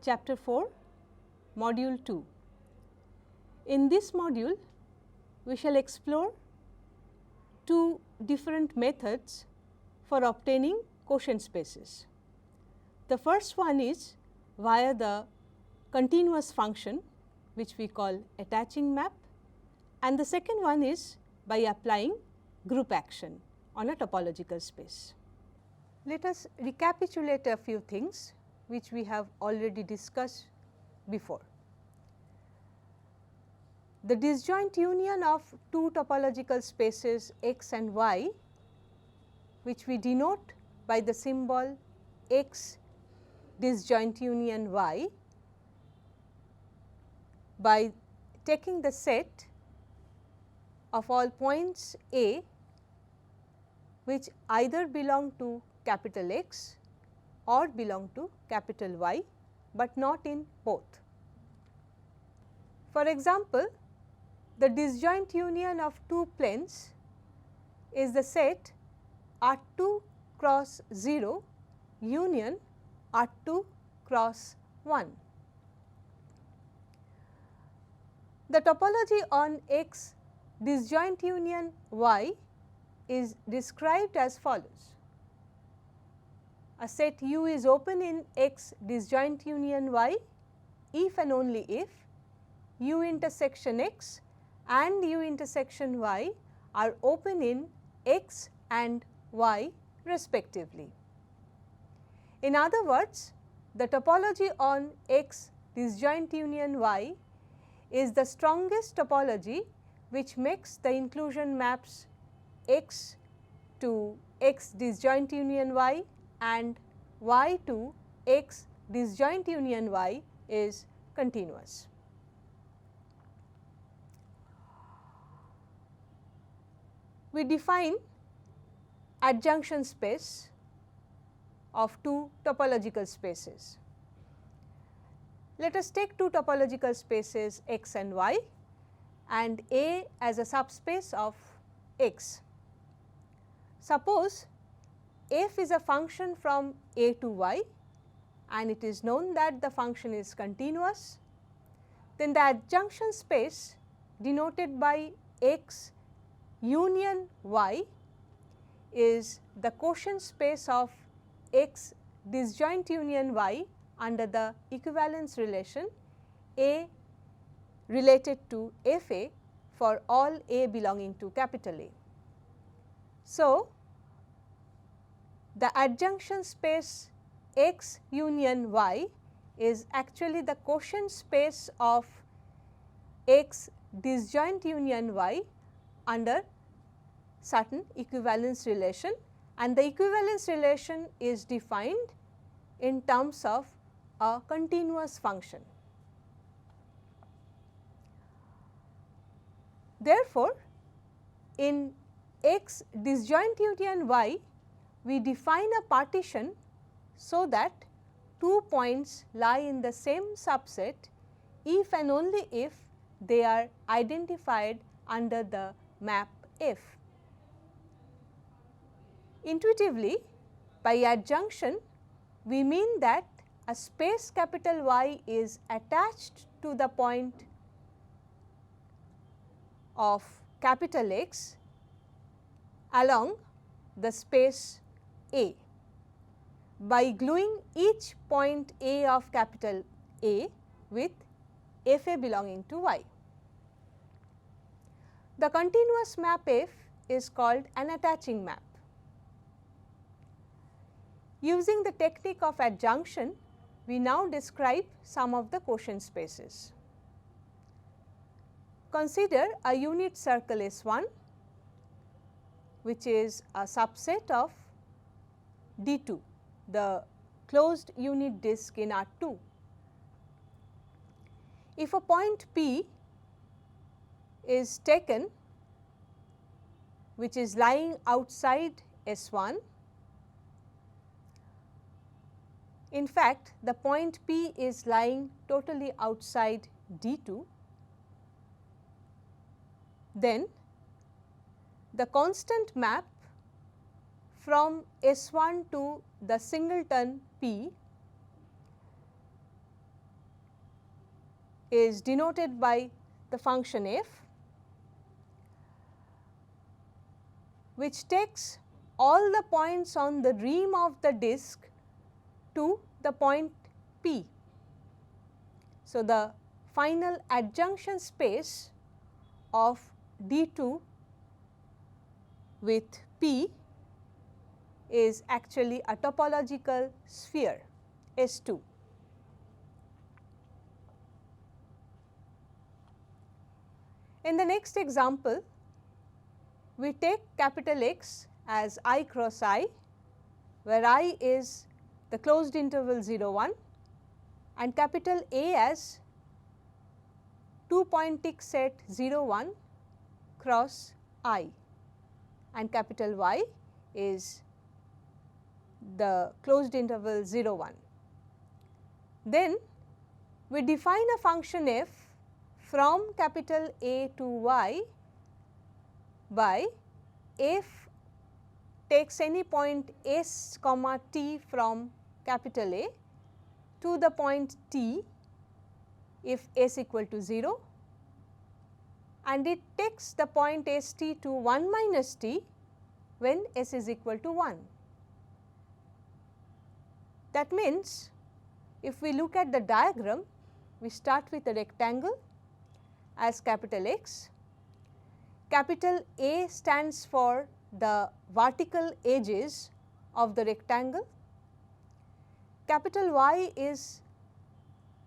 Chapter 4, Module 2. In this module, we shall explore two different methods for obtaining quotient spaces. The first one is via the continuous function, which we call attaching map, and the second one is by applying group action on a topological space. Let us recapitulate a few things which we have already discussed before. The disjoint union of two topological spaces x and y, which we denote by the symbol x disjoint union y, by taking the set of all points A which either belong to capital X or belong to capital Y, but not in both. For example, the disjoint union of two planes is the set R2 cross 0 union R2 cross 1. The topology on X disjoint union Y is described as follows. A set U is open in X disjoint union Y if and only if U intersection X and U intersection Y are open in X and Y respectively. In other words, the topology on X disjoint union Y is the strongest topology which makes the inclusion maps X to X disjoint union Y and Y to X disjoint union Y is continuous. We define adjunction space of two topological spaces. Let us take two topological spaces X and Y and A as a subspace of X. Suppose f is a function from A to Y and it is known that the function is continuous, then the adjunction space denoted by X union Y is the quotient space of X disjoint union Y under the equivalence relation A related to F A for all A belonging to capital A. So, the adjunction space X union Y is actually the quotient space of X disjoint union Y under certain equivalence relation, and the equivalence relation is defined in terms of a continuous function. Therefore, in X disjoint union Y, we define a partition so that two points lie in the same subset if and only if they are identified under the map F. Intuitively, by adjunction, we mean that a space capital Y is attached to the point of capital X along the space A by gluing each point A of capital A with F A belonging to Y. The continuous map F is called an attaching map. Using the technique of adjunction, we now describe some of the quotient spaces. Consider a unit circle S1, which is a subset of D2, the closed unit disk in R2. If a point P is taken, which is lying outside S1, in fact, the point P is lying totally outside D2, then the constant map from S1 to the singleton P is denoted by the function f, which takes all the points on the rim of the disk to the point P. So, the final adjunction space of D2 with P is actually a topological sphere S2. In the next example, we take capital X as I cross I, where I is the closed interval 0 1, and capital A as 2-point tick set 0 1 cross I, and capital Y is the closed interval 0 1. Then we define a function f from capital A to Y by f takes any point s comma t from capital A to the point t if s equal to 0, and it takes the point s t to 1 minus t when s is equal to 1. That means, if we look at the diagram, we start with a rectangle as capital X. Capital A stands for the vertical edges of the rectangle. Capital Y is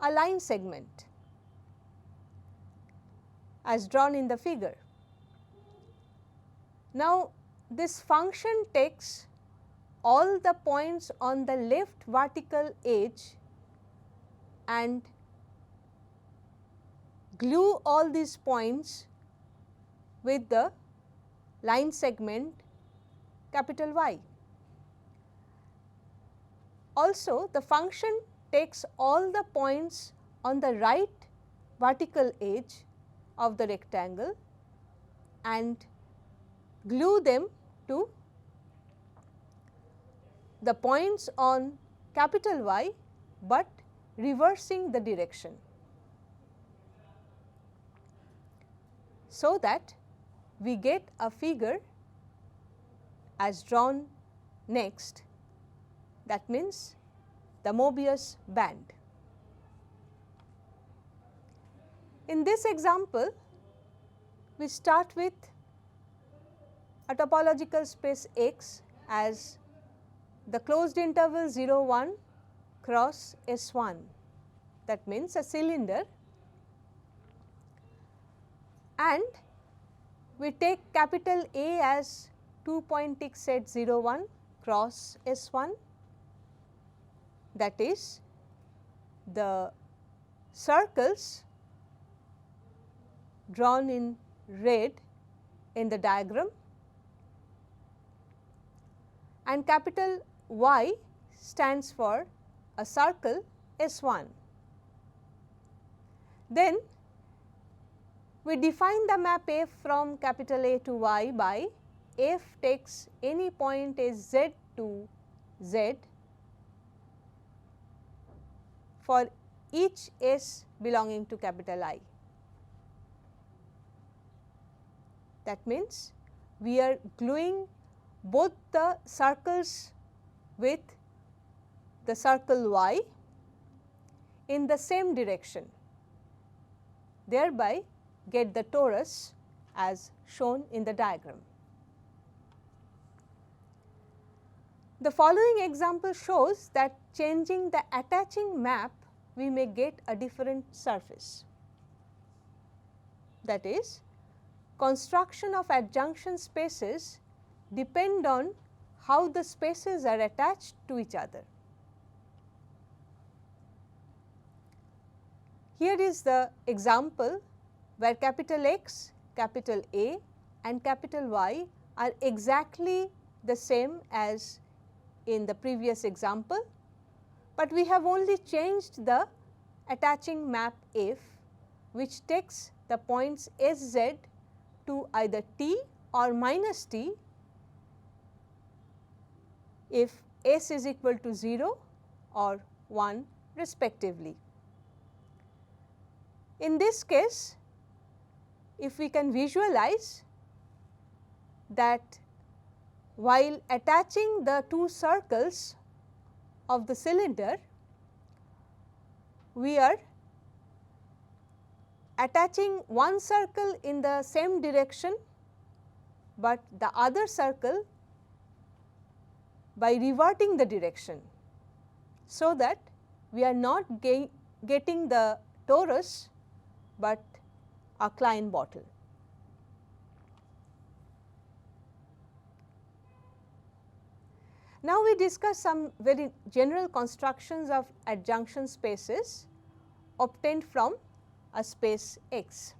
a line segment as drawn in the figure. Now, this function takes all the points on the left vertical edge and glue all these points with the line segment capital Y. Also, the function takes all the points on the right vertical edge of the rectangle and glue them to the points on capital Y, but reversing the direction, so that we get a figure as drawn next, that means the Mobius band. In this example, we start with a topological space X as the closed interval 0 1 cross S1, that means a cylinder, and we take capital A as 2-point tick set 0 1 cross S1, that is the circles drawn in red in the diagram, and capital Y stands for a circle S1. Then we define the map f from capital A to Y by f takes any point as z to z for each s belonging to capital I. That means, we are gluing both the circles with the circle Y in the same direction, thereby get the torus as shown in the diagram. The following example shows that changing the attaching map, we may get a different surface. That is, construction of adjunction spaces depend on how the spaces are attached to each other. Here is the example where capital X, capital A and capital Y are exactly the same as in the previous example, but we have only changed the attaching map f, which takes the points S z to either t or minus t if s is equal to 0 or 1 respectively. In this case, if we can visualize that while attaching the two circles of the cylinder, we are attaching one circle in the same direction, but the other circle by reverting the direction, so that we are not getting the torus, but a Klein bottle. Now, we discuss some very general constructions of adjunction spaces obtained from a space X.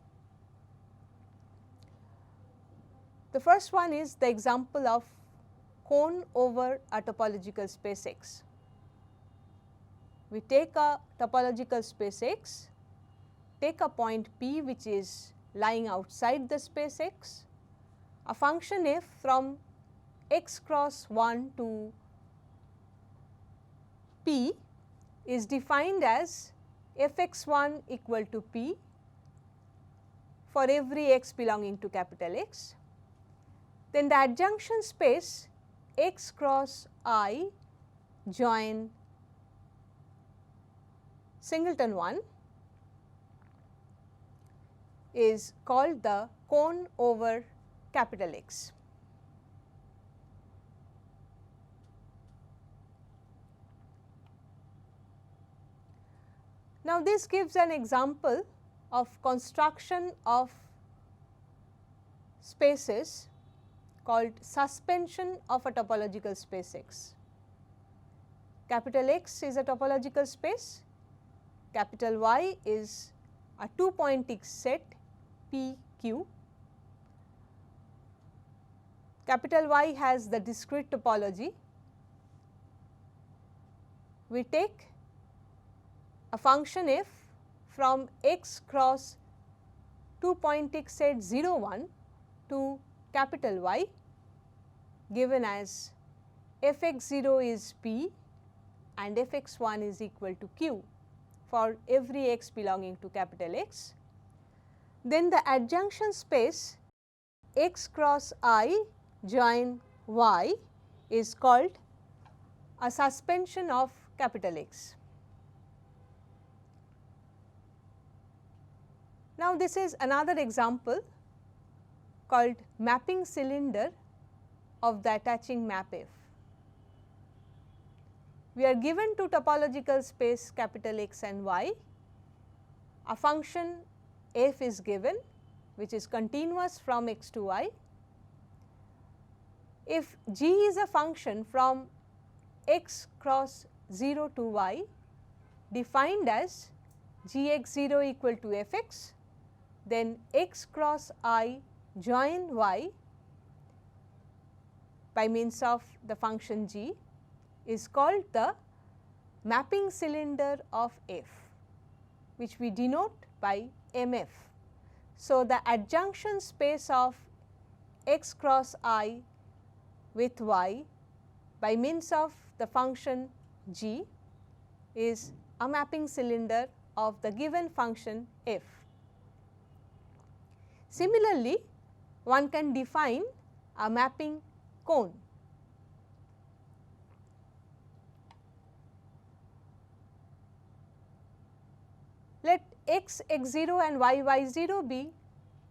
The first one is the example of cone over a topological space X. We take a topological space X, take a point P which is lying outside the space X, a function f from x cross 1 to P is defined as fx1 equal to P for every x belonging to capital X. Then the adjunction space x cross I join singleton 1 is called the cone over capital X. Now, this gives an example of construction of spaces called suspension of a topological space X. Capital X is a topological space, capital Y is a 2-point X set P Q. Capital Y has the discrete topology. We take a function f from x cross 2-point X set 0 1 to capital Y given as fx0 is P and fx1 is equal to Q for every x belonging to capital X. Then the adjunction space x cross I join Y is called a suspension of capital X. Now, this is another example called mapping cylinder of the attaching map F. We are given two topological space capital X and Y. A function f is given which is continuous from x to y. If g is a function from x cross 0 to y defined as gx0 equal to fx, then x cross I join y by means of the function g is called the mapping cylinder of f, which we denote by mf. So, the adjunction space of x cross I with y by means of the function g is a mapping cylinder of the given function f. Similarly, one can define a mapping cone. Let x x0 and y y0 be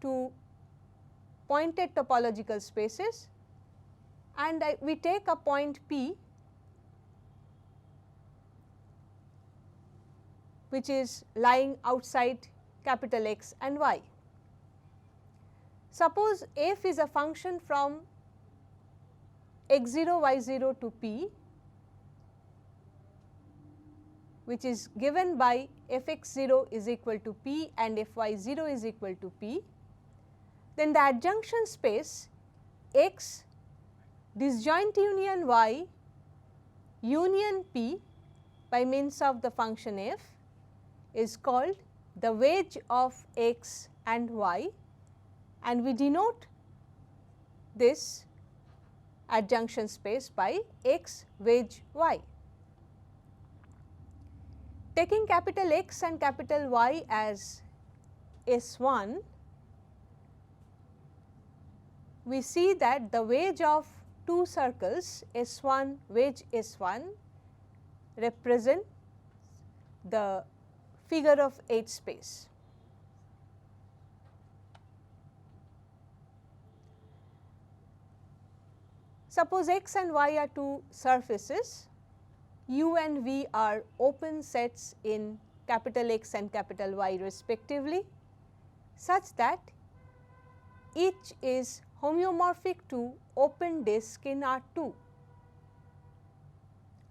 two pointed topological spaces, and we take a point P which is lying outside capital X and Y. Suppose f is a function from x0 y0 to P which is given by fx0 is equal to P and fy0 is equal to P, then the adjunction space x disjoint union y union P by means of the function f is called the wedge of x and y, and we denote this adjunction space by x wedge y. Taking capital X and capital Y as S1, we see that the wedge of two circles S1, wedge S1 represent the figure of H space. Suppose X and Y are two surfaces, U and V are open sets in capital X and capital Y respectively, such that each is homeomorphic to open disk in R2.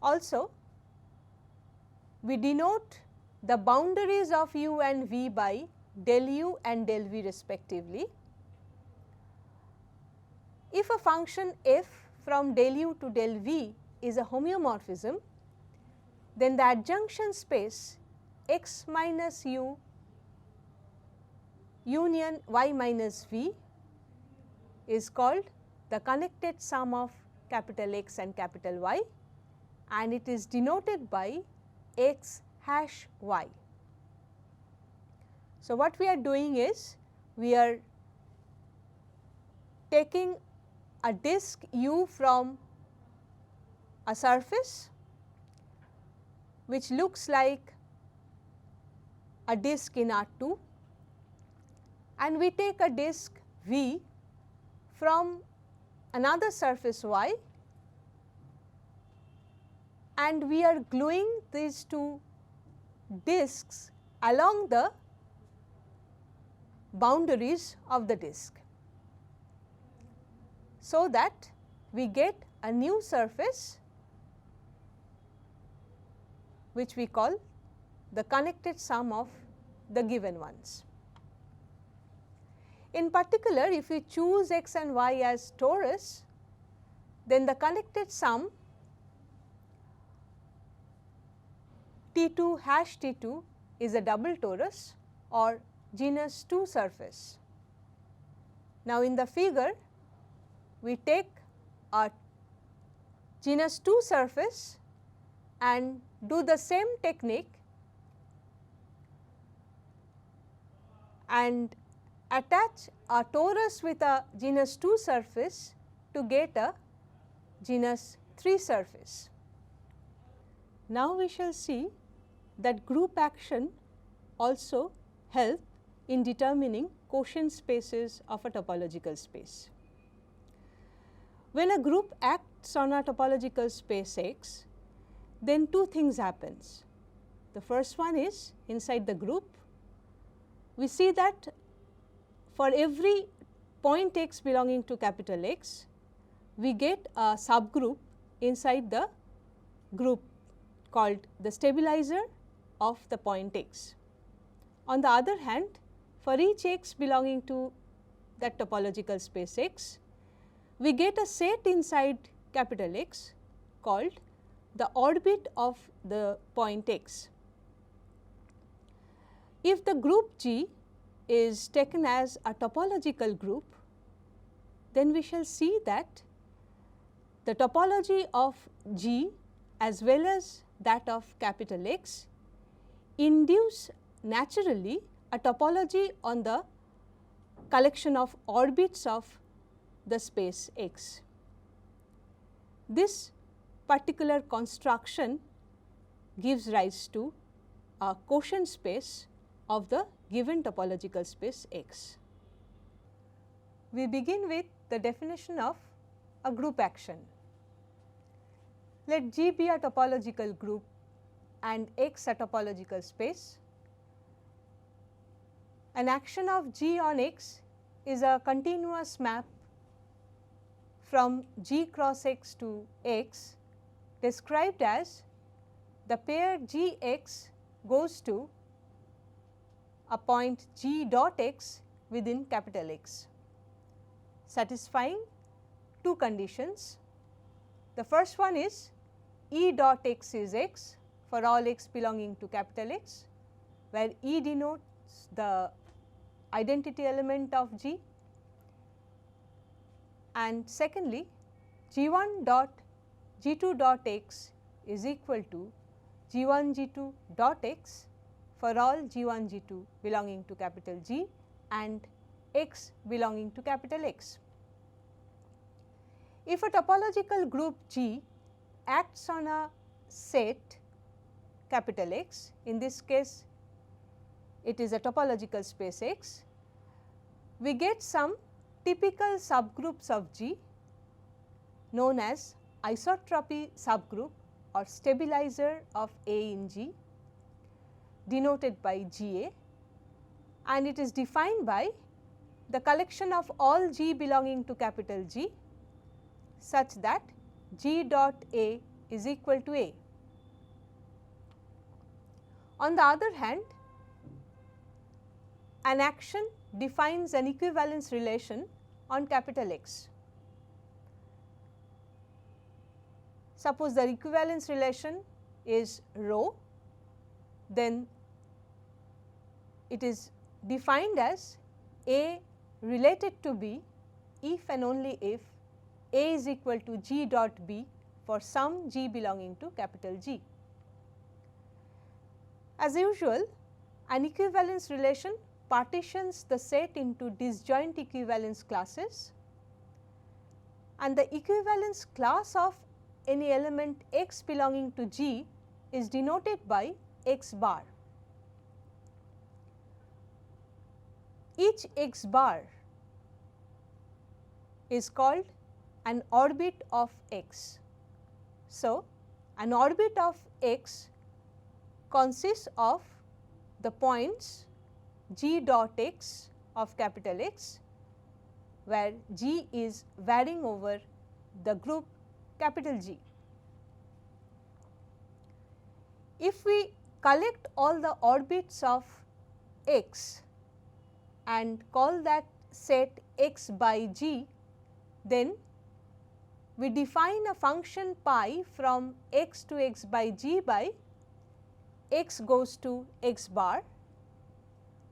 Also, we denote the boundaries of U and V by del U and del V respectively. If a function f from del U to del V is a homeomorphism, then the adjunction space x minus U union y minus V is called the connected sum of capital X and capital Y, and it is denoted by x hash y. So, what we are doing is we are taking a disk U from a surface which looks like a disk in R2, and we take a disk V from another surface Y, and we are gluing these two disks along the boundaries of the disk, so that we get a new surface which we call the connected sum of the given ones. In particular, if we choose X and Y as torus, then the connected sum T2 hash T2 is a double torus or genus 2 surface. Now, in the figure, we take a genus 2 surface and do the same technique and attach a torus with a genus 2 surface to get a genus 3 surface. Now, we shall see that group action also help in determining quotient spaces of a topological space. When a group acts on a topological space X, then two things happens. The first one is inside the group, we see that for every point X belonging to capital X, we get a subgroup inside the group called the stabilizer of the point X. On the other hand, for each X belonging to that topological space X, we get a set inside capital X called the orbit of the point X. If the group G is taken as a topological group, then we shall see that the topology of G as well as that of capital X induce naturally a topology on the collection of orbits of the space X. This particular construction gives rise to a quotient space of the given topological space X. We begin with the definition of a group action. Let G be a topological group and X a topological space. An action of G on X is a continuous map from G cross X to X, described as the pair G X goes to a point G dot X within capital X, satisfying two conditions. The first one is E dot X is X for all X belonging to capital X, where E denotes the identity element of G, and secondly G1 dot G2 dot X is equal to G1 G2 dot X for all G1, G2 belonging to capital G and X belonging to capital X. If a topological group G acts on a set capital X, in this case it is a topological space X, we get some typical subgroups of G known as isotropy subgroup or stabilizer of A in G, denoted by Ga, and it is defined by the collection of all G belonging to capital G such that G dot A is equal to A. On the other hand, an action defines an equivalence relation on capital X. Suppose the equivalence relation is rho, then it is defined as A related to B if and only if A is equal to G dot B for some G belonging to capital G. As usual, an equivalence relation partitions the set into disjoint equivalence classes, and the equivalence class of any element x belonging to G is denoted by x bar. Each x bar is called an orbit of x. So, an orbit of x consists of the points G dot x of capital X, where G is varying over the group capital G. If we collect all the orbits of x and call that set x by G, then we define a function pi from x to x by G by x goes to x bar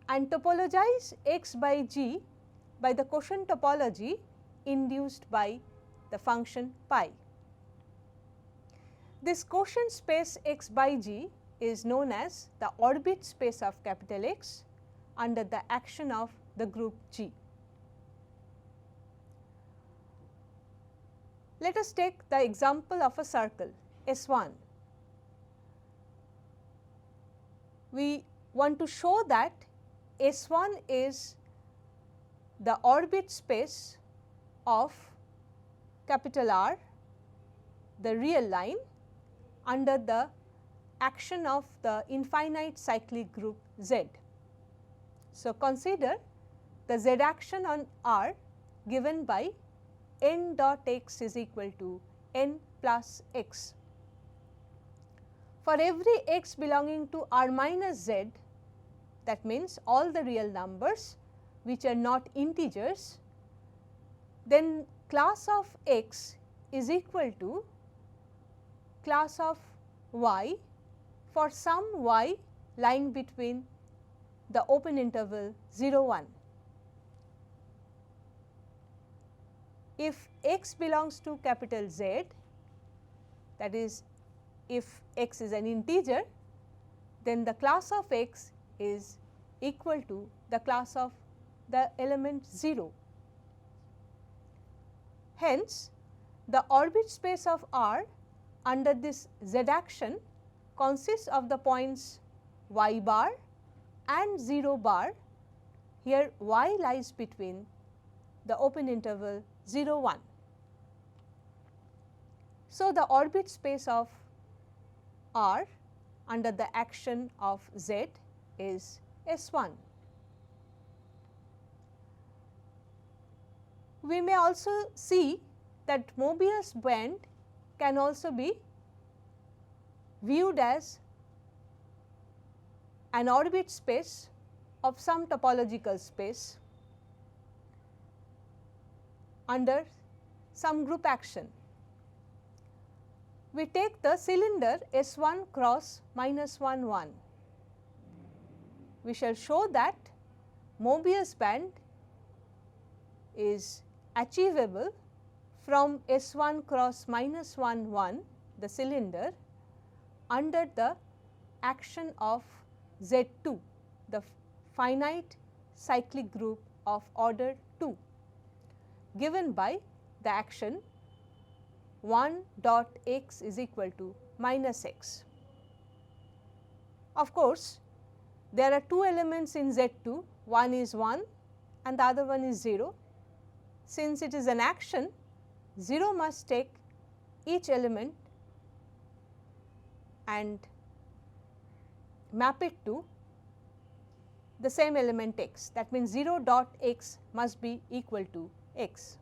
and topologize x by G by the quotient topology induced by the function pi. This quotient space x by G is known as the orbit space of capital X under the action of the group G. Let us take the example of a circle S1. We want to show that S1 is the orbit space of capital R, the real line, under the action of the infinite cyclic group Z. So, consider the Z action on R given by n dot x is equal to n plus x. For every x belonging to R minus Z, that means all the real numbers which are not integers, then class of x is equal to class of y for some y lying between the open interval 0 1. If x belongs to capital Z, that is if x is an integer, then the class of x is equal to the class of the element 0. Hence, the orbit space of R under this Z action consists of the points y bar and 0 bar. Here y lies between the open interval 0 1. So, the orbit space of R under the action of Z is S1. We may also see that Mobius band can also be viewed as an orbit space of some topological space under some group action. We take the cylinder S1 cross minus 1 1. We shall show that Mobius band is achievable from S1 cross minus 1 1, the cylinder, under the action of Z2, the finite cyclic group of order 2, given by the action 1 dot x is equal to minus x. Of course, there are two elements in Z2, one is 1 and the other one is 0. Since it is an action, 0 must take each element and map it to the same element x. That means 0 dot x must be equal to x.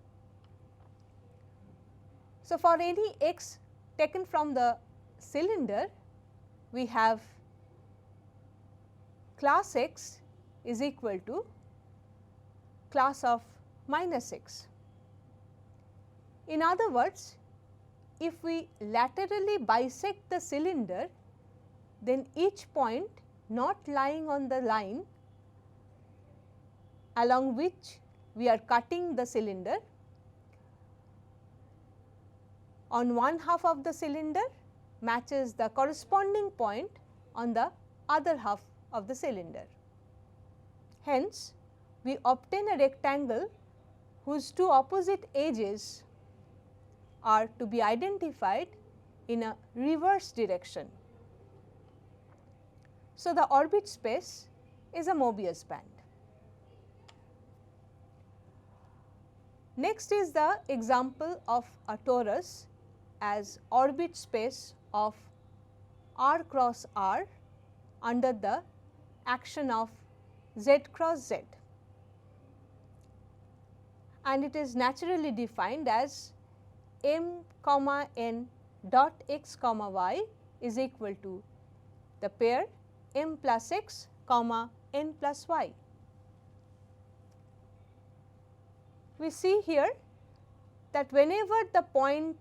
So, for any x taken from the cylinder, we have class x is equal to class of minus x. In other words, if we laterally bisect the cylinder, then each point not lying on the line along which we are cutting the cylinder, on one half of the cylinder matches the corresponding point on the other half of the cylinder. Hence, we obtain a rectangle whose two opposite edges are to be identified in a reverse direction. So, the orbit space is a Mobius band. Next is the example of a torus as orbit space of r cross r under the action of z cross z, and it is naturally defined as m comma n dot x comma y is equal to the pair m plus x comma n plus y. We see here that whenever the point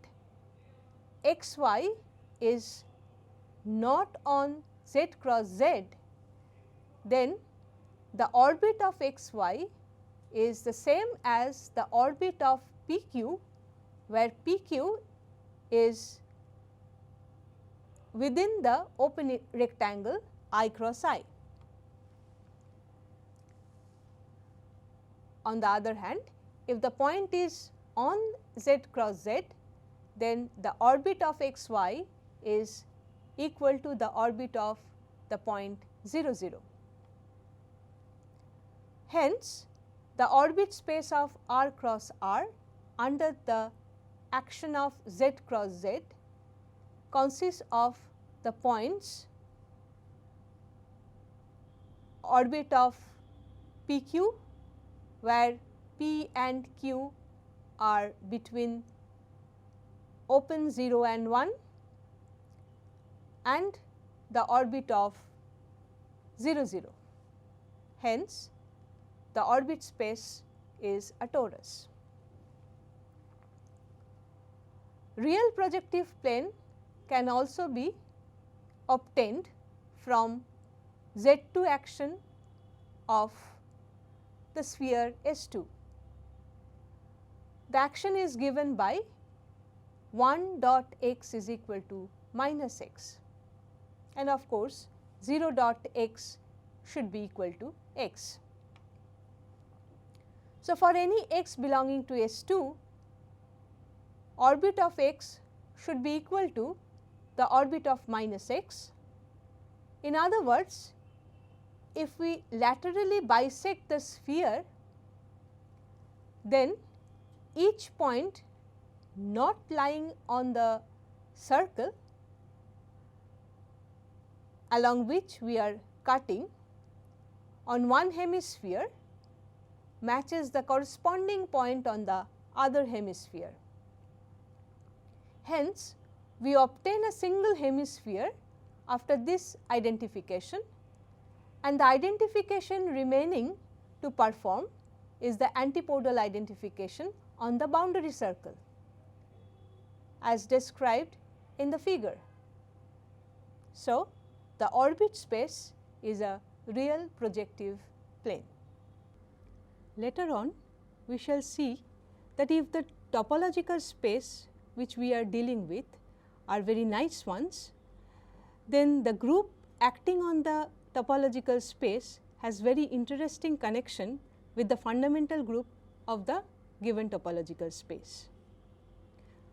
x y is not on z cross z, then the orbit of x y is the same as the orbit of p q, where p q is within the open rectangle I cross I. On the other hand, if the point is on z cross z, then the orbit of x y is equal to the orbit of the point 0 0. Hence, the orbit space of r cross r under the action of z cross z consists of the points orbit of p q, where p and q are between open 0 and 1, and the orbit of 0 0. Hence, the orbit space is a torus. Real projective plane can also be obtained from Z2 action of the sphere S2. The action is given by 1 dot x is equal to minus x, and of course, 0 dot x should be equal to x. So, for any x belonging to S2, orbit of x should be equal to the orbit of minus x. In other words, if we laterally bisect the sphere, then each point not lying on the circle along which we are cutting on one hemisphere matches the corresponding point on the other hemisphere. Hence, we obtain a single hemisphere after this identification, and the identification remaining to perform is the antipodal identification on the boundary circle as described in the figure. So, the orbit space is a real projective plane. Later on, we shall see that if the topological space which we are dealing with are very nice ones, then the group acting on the topological space has very interesting connection with the fundamental group of the given topological space.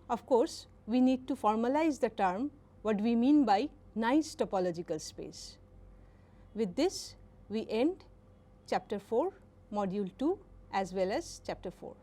Of course, we need to formalize the term what we mean by nice topological space. With this, we end chapter 4, module 2 as well as chapter 4.